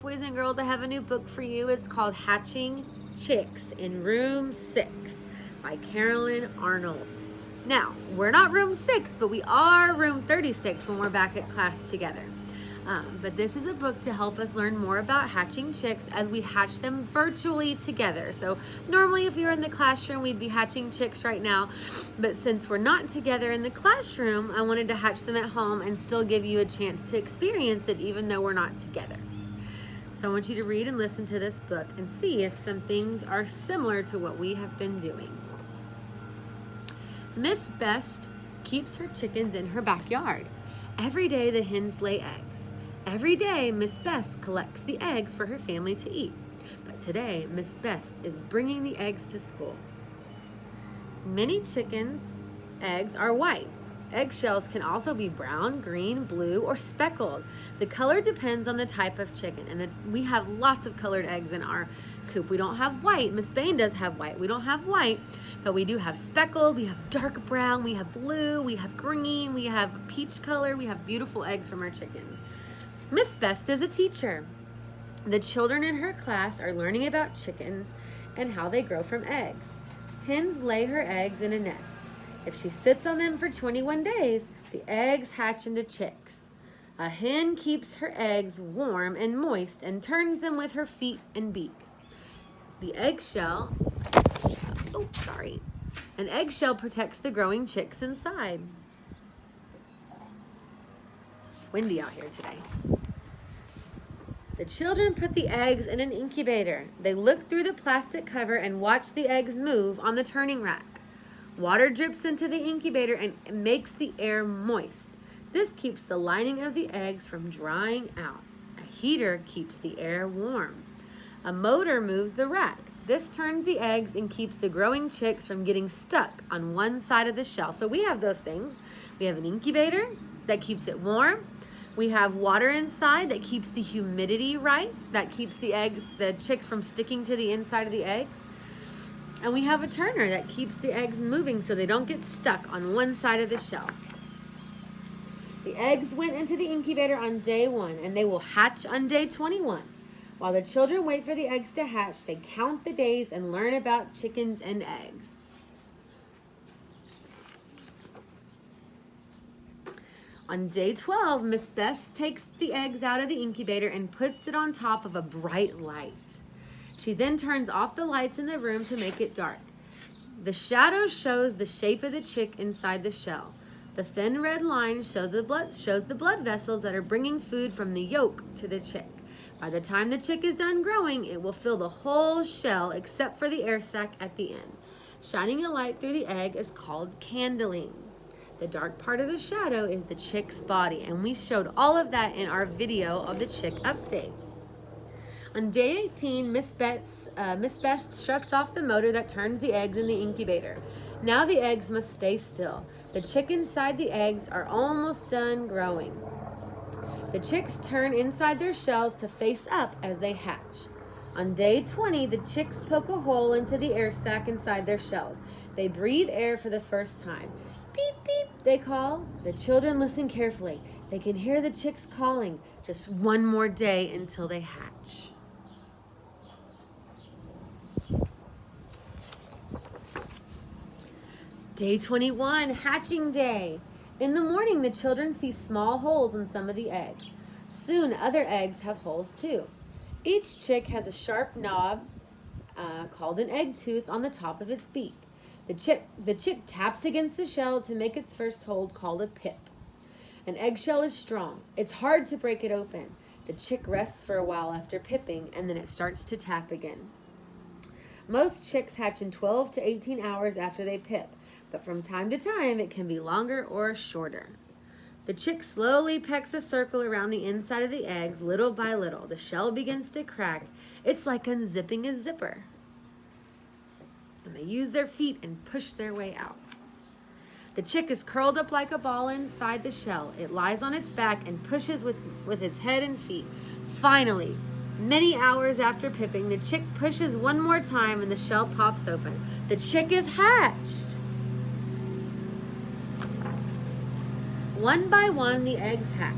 Boys and girls, I have a new book for you. It's called Hatching Chicks in Room 6 by Carolyn Arnold. Now, we're not room 6, but we are room 36 when we're back at class together. But this is a book to help us learn more about hatching chicks as we hatch them virtually together. So normally if we were in the classroom, we'd be hatching chicks right now. But since we're not together in the classroom, I wanted to hatch them at home and still give you a chance to experience it even though we're not together. So I want you to read and listen to this book and see if some things are similar to what we have been doing. Miss Best keeps her chickens in her backyard. Every day the hens lay eggs. Every day, Miss Best collects the eggs for her family to eat. But today, Miss Best is bringing the eggs to school. Many chickens' eggs are white. Eggshells can also be brown, green, blue, or speckled. The color depends on the type of chicken, and we have lots of colored eggs in our coop. We don't have white. Miss Bain does have white. We don't have white, but we do have speckled. We have dark brown. We have blue. We have green. We have peach color. We have beautiful eggs from our chickens. Miss Best is a teacher. The children in her class are learning about chickens and how they grow from eggs. Hens lay her eggs in a nest. If she sits on them for 21 days, the eggs hatch into chicks. A hen keeps her eggs warm and moist and turns them with her feet and beak. An eggshell protects the growing chicks inside. It's windy out here today. The children put the eggs in an incubator. They look through the plastic cover and watch the eggs move on the turning rack. Water drips into the incubator and makes the air moist. This keeps the lining of the eggs from drying out. A heater keeps the air warm. A motor moves the rack. This turns the eggs and keeps the growing chicks from getting stuck on one side of the shell. So we have those things. We have an incubator that keeps it warm. We have water inside that keeps the humidity right, that keeps the chicks from sticking to the inside of the eggs. And we have a turner that keeps the eggs moving so they don't get stuck on one side of the shell. The eggs went into the incubator on day 1 and they will hatch on day 21. While the children wait for the eggs to hatch, they count the days and learn about chickens and eggs. On day 12, Miss Best takes the eggs out of the incubator and puts it on top of a bright light. She then turns off the lights in the room to make it dark. The shadow shows the shape of the chick inside the shell. The thin red line shows the blood vessels that are bringing food from the yolk to the chick. By the time the chick is done growing, it will fill the whole shell except for the air sac at the end. Shining a light through the egg is called candling. The dark part of the shadow is the chick's body, and we showed all of that in our video of the chick update. On day 18, Miss Best shuts off the motor that turns the eggs in the incubator. Now the eggs must stay still. The chick inside the eggs are almost done growing. The chicks turn inside their shells to face up as they hatch. On day 20, the chicks poke a hole into the air sac inside their shells. They breathe air for the first time. Beep, beep, they call. The children listen carefully. They can hear the chicks calling. Just one more day until they hatch. Day 21, hatching day. In the morning, the children see small holes in some of the eggs. Soon, other eggs have holes too. Each chick has a sharp knob called an egg tooth on the top of its beak. The chick taps against the shell to make its first hold, called a pip. An eggshell is strong. It's hard to break it open. The chick rests for a while after pipping, and then it starts to tap again. Most chicks hatch in 12 to 18 hours after they pip, but from time to time it can be longer or shorter. The chick slowly pecks a circle around the inside of the eggs, little by little. The shell begins to crack. It's like unzipping a zipper. And they use their feet and push their way out. The chick is curled up like a ball inside the shell. It lies on its back and pushes with its head and feet. Finally, many hours after pipping, the chick pushes one more time and the shell pops open. The chick is hatched. One by one, the eggs hatch.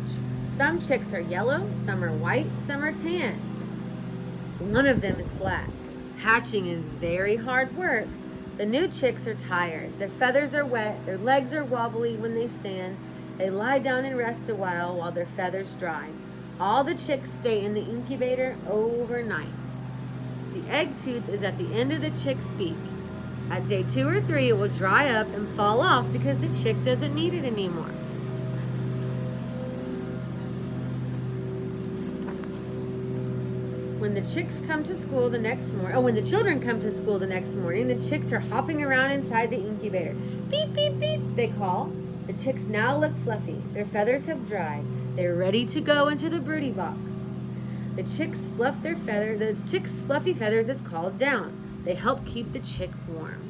Some chicks are yellow, some are white, some are tan. One of them is black. Hatching is very hard work. The new chicks are tired. Their feathers are wet. Their legs are wobbly when they stand. They lie down and rest a while their feathers dry. All the chicks stay in the incubator overnight. The egg tooth is at the end of the chick's beak. At day 2 or 3, it will dry up and fall off because the chick doesn't need it anymore. When the chicks come to school the next morning, when the children come to school the next morning, the chicks are hopping around inside the incubator. Beep, beep, beep, they call. The chicks now look fluffy. Their feathers have dried. They're ready to go into the broody box. The chicks' fluffy feathers is called down. They help keep the chick warm.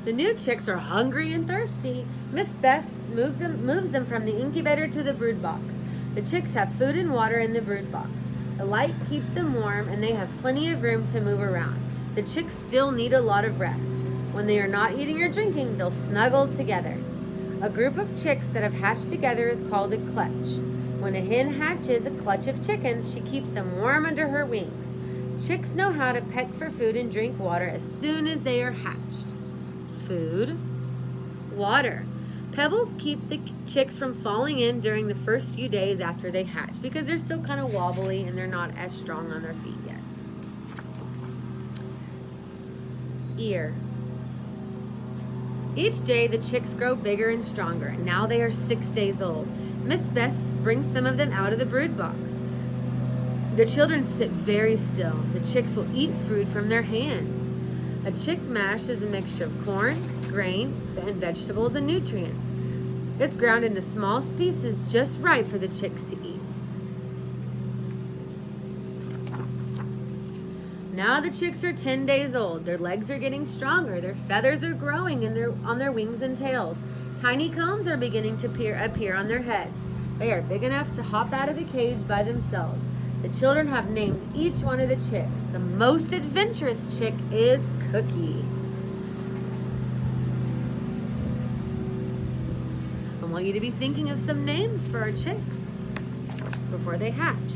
The new chicks are hungry and thirsty. Miss Bess moves them from the incubator to the brood box. The chicks have food and water in the brood box. The light keeps them warm and they have plenty of room to move around. The chicks still need a lot of rest. When they are not eating or drinking, they'll snuggle together. A group of chicks that have hatched together is called a clutch. When a hen hatches a clutch of chickens, she keeps them warm under her wings. Chicks know how to peck for food and drink water as soon as they are hatched. Food, water. Pebbles keep the chicks from falling in during the first few days after they hatch because they're still kind of wobbly and they're not as strong on their feet yet. Ear. Each day the chicks grow bigger and stronger. Now they are 6 days old. Miss Bess brings some of them out of the brood box. The children sit very still. The chicks will eat food from their hands. A chick mash is a mixture of corn, grain, and vegetables and nutrients. It's ground into small pieces just right for the chicks to eat. Now the chicks are 10 days old. Their legs are getting stronger. Their feathers are growing on their wings and tails. Tiny combs are beginning to appear on their heads. They are big enough to hop out of the cage by themselves. The children have named each one of the chicks. The most adventurous chick is Cookie. I want you to be thinking of some names for our chicks before they hatch.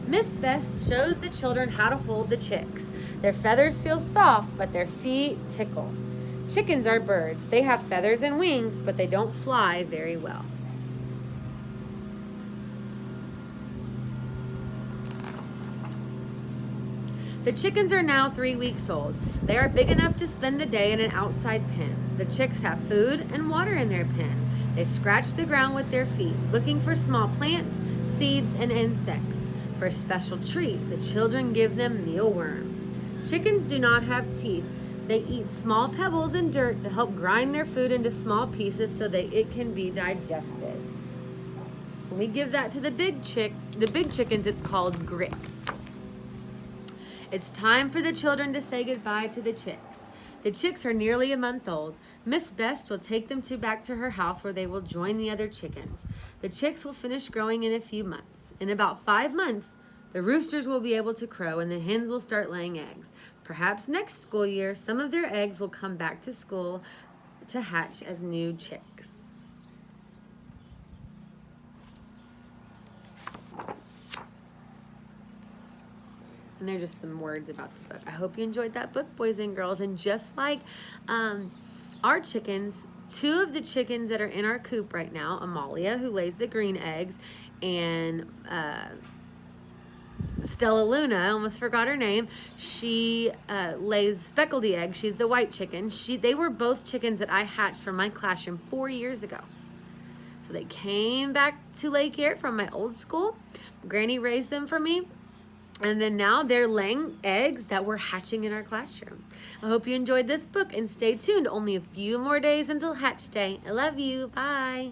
Miss Bess shows the children how to hold the chicks. Their feathers feel soft, but their feet tickle. Chickens are birds. They have feathers and wings, but they don't fly very well. The chickens are now 3 weeks old. They are big enough to spend the day in an outside pen. The chicks have food and water in their pen. They scratch the ground with their feet, looking for small plants, seeds, and insects. For a special treat, the children give them mealworms. Chickens do not have teeth. They eat small pebbles and dirt to help grind their food into small pieces so that it can be digested. When we give that to the big chickens, it's called grit. It's time for the children to say goodbye to the chicks. The chicks are nearly a month old. Miss Bess will take them back to her house where they will join the other chickens. The chicks will finish growing in a few months. In about 5 months, the roosters will be able to crow and the hens will start laying eggs. Perhaps next school year, some of their eggs will come back to school to hatch as new chicks. And they're just some words about the book. I hope you enjoyed that book, boys and girls. And just like our chickens, 2 of the chickens that are in our coop right now, Amalia, who lays the green eggs, and Stella Luna, I almost forgot her name, she lays speckled eggs. She's the white chicken. They were both chickens that I hatched from my classroom 4 years ago. So they came back to Lake Erie from my old school. Granny raised them for me. And then now they're laying eggs that we're hatching in our classroom. I hope you enjoyed this book and stay tuned. Only a few more days until hatch day. I love you. Bye.